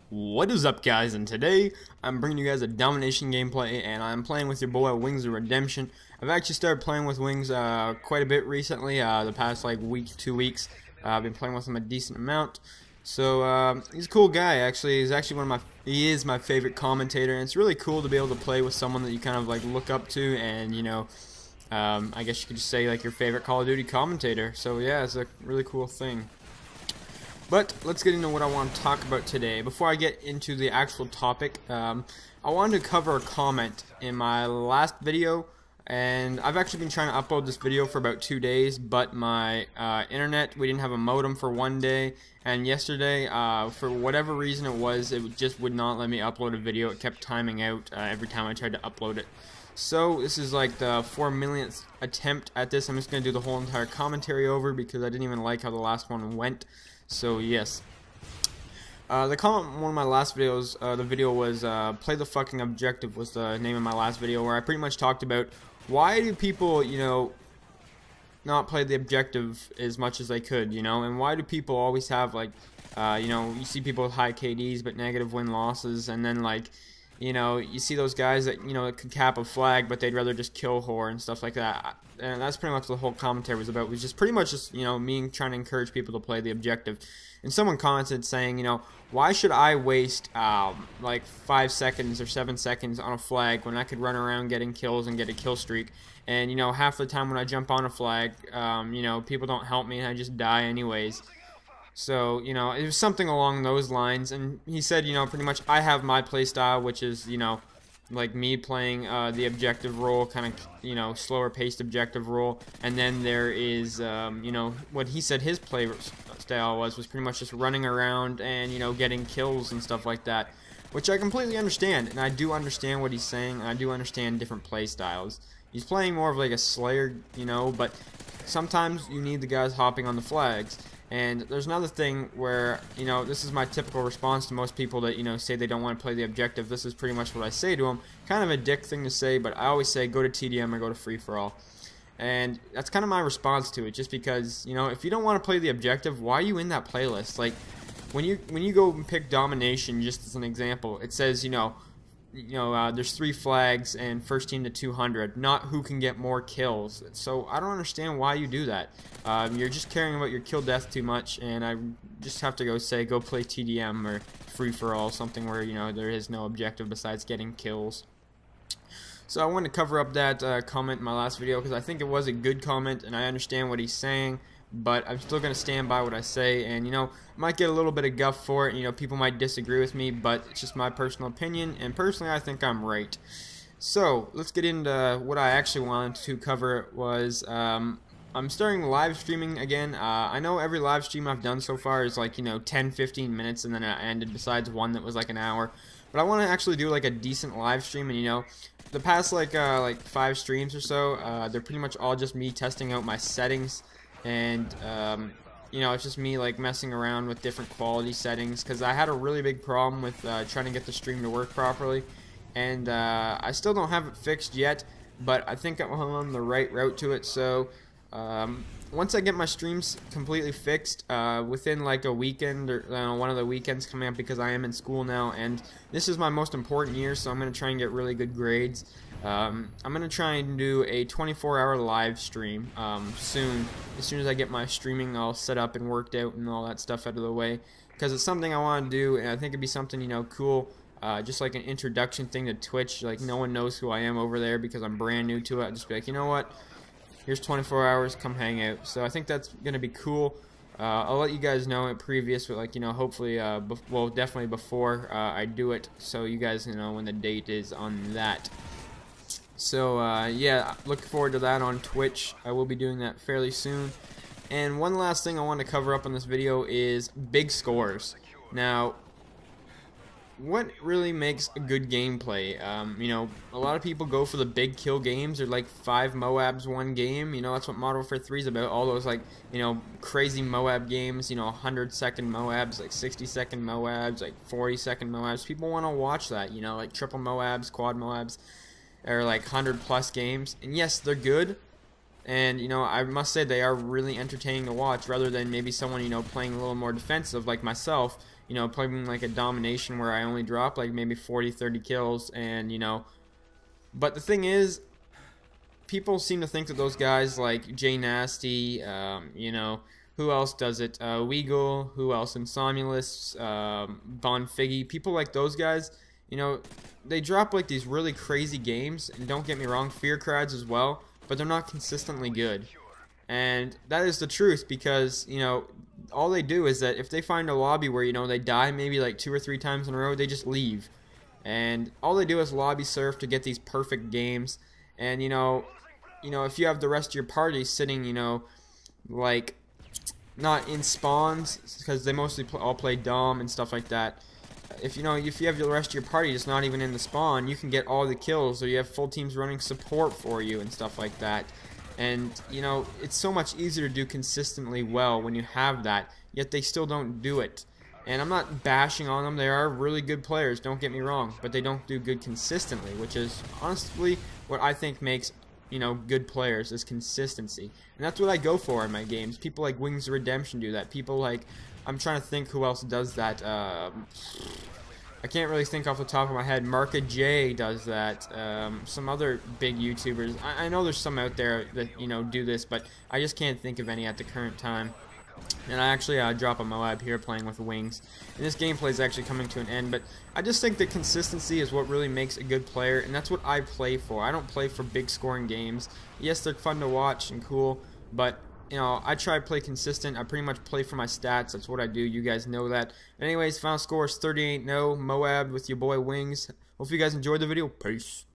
What is up, guys? And today I'm bringing you guys a domination gameplay, and I'm playing with your boy Wings of Redemption. I've actually started playing with Wings quite a bit recently, the past like week, 2 weeks. I've been playing with him a decent amount. So he's a cool guy. Actually, he is my favorite commentator, and it's really cool to be able to play with someone that you kind of like look up to, and I guess you could just say like your favorite Call of Duty commentator. So yeah, it's a really cool thing. But let's get into what I want to talk about today. Before I get into the actual topic, I wanted to cover a comment in my last video, and I've actually been trying to upload this video for about 2 days, but my internet, we didn't have a modem for 1 day, and yesterday, for whatever reason it just would not let me upload a video. It kept timing out every time I tried to upload it. So this is like the 4 millionth attempt at this. I'm just going to do the whole entire commentary over because I didn't even like how the last one went. So yes, the comment in one of my last videos, the video was play the fucking objective was the name of my last video, where I pretty much talked about why do people, not play the objective as much as they could, and why do people always have like, you see people with high KDs but negative win-losses, and then like, you see those guys that, that could cap a flag, but they'd rather just kill whore and stuff like that. And that's pretty much what the whole commentary was about. It was just pretty much just, me trying to encourage people to play the objective. And someone commented saying, why should I waste, like 5 seconds or 7 seconds on a flag when I could run around getting kills and get a kill streak? And, half the time when I jump on a flag, people don't help me and I just die anyways. So, it was something along those lines, and he said, pretty much I have my playstyle, which is, like me playing the objective role, kind of, slower paced objective role, and then there is, what he said his play style was pretty much just running around and, getting kills and stuff like that, which I completely understand, and I do understand what he's saying, and I do understand different play styles. He's playing more of like a Slayer, but sometimes you need the guys hopping on the flags. And there's another thing where, this is my typical response to most people that, say they don't want to play the objective. This is pretty much what I say to them. Kind of a dick thing to say, but I always say go to TDM or go to free-for-all. And that's kind of my response to it, just because, if you don't want to play the objective, why are you in that playlist? Like, when you go and pick domination, just as an example, it says, there's 3 flags and first team to 200, not who can get more kills. So I don't understand why you do that. You're just caring about your kill death too much, and I just have to go play TDM or free for all, something where there is no objective besides getting kills. So I wanted to cover up that comment in my last video because I think it was a good comment and I understand what he's saying. But I'm still going to stand by what I say, and I might get a little bit of guff for it. People might disagree with me, but it's just my personal opinion, and personally I think I'm right. So let's get into what I actually wanted to cover. Was I'm starting live streaming again. I know every live stream I've done so far is like 10-15 minutes, and then it ended, besides one that was like an hour. But I want to actually do like a decent live stream, and the past like 5 streams or so, they're pretty much all just me testing out my settings. And, it's just me, like, messing around with different quality settings, because I had a really big problem with trying to get the stream to work properly, and I still don't have it fixed yet, but I think I'm on the right route to it. So once I get my streams completely fixed, within like a weekend, or one of the weekends coming up, because I am in school now, and this is my most important year, so I'm going to try and get really good grades. I'm going to try and do a 24-hour live stream soon. As soon as I get my streaming all set up and worked out and all that stuff out of the way, because it's something I want to do, and I think it'd be something cool, just like an introduction thing to Twitch. Like, no one knows who I am over there because I'm brand new to it. I'll just be like, you know what, here's 24 hours, come hang out. So I think that's going to be cool. I'll let you guys know it previous, but like, hopefully, well, definitely before I do it, so you guys know when the date is on that. So yeah, look forward to that on Twitch. I will be doing that fairly soon. And one last thing I want to cover up in this video is big scores. Now, what really makes a good gameplay? A lot of people go for the big kill games, or like 5 MOABs 1 game. That's what Modern Warfare 3 is about. All those like, crazy MOAB games, 100-second MOABs, like 60-second MOABs, like 40-second MOABs. People want to watch that, like triple MOABs, quad MOABs, or like 100+ games. And yes, they're good, and I must say they are really entertaining to watch, rather than maybe someone playing a little more defensive like myself. you know, playing like a domination where I only drop like maybe 40-30 kills, and you know, but the thing is, people seem to think that those guys like Jay Nasty, you know, who else does it? Weagle, who else? Insomnulus, Bon Figgy, people like those guys, you know, they drop like these really crazy games, and don't get me wrong, Fear Crads as well, but they're not consistently good. And that is the truth, because, you know, all they do is that if they find a lobby where, you know, they die maybe like 2 or 3 times in a row, they just leave. And all they do is lobby surf to get these perfect games. And, you know, if you have the rest of your party sitting, you know, like, not in spawns, because they mostly all play Dom and stuff like that. If you have the rest of your party just not even in the spawn, you can get all the kills, or you have full teams running support for you and stuff like that. And, you know, it's so much easier to do consistently well when you have that, yet they still don't do it. And I'm not bashing on them. They are really good players, don't get me wrong, but they don't do good consistently, which is honestly what I think makes, you know, good players, is consistency. And that's what I go for in my games. People like WingsOfRedemption do that. People like, I'm trying to think who else does that. I can't really think off the top of my head. Marka J does that. Some other big YouTubers. I know there's some out there that, you know, do this, but I just can't think of any at the current time. And I actually drop a MOAB here playing with Wings. And this gameplay is actually coming to an end, but I just think that consistency is what really makes a good player, and that's what I play for. I don't play for big scoring games. Yes, they're fun to watch and cool, but, you know, I try to play consistent. I pretty much play for my stats. That's what I do. You guys know that. Anyways, final score is 38-0. MOAB with your boy Wings. Hope you guys enjoyed the video. Peace.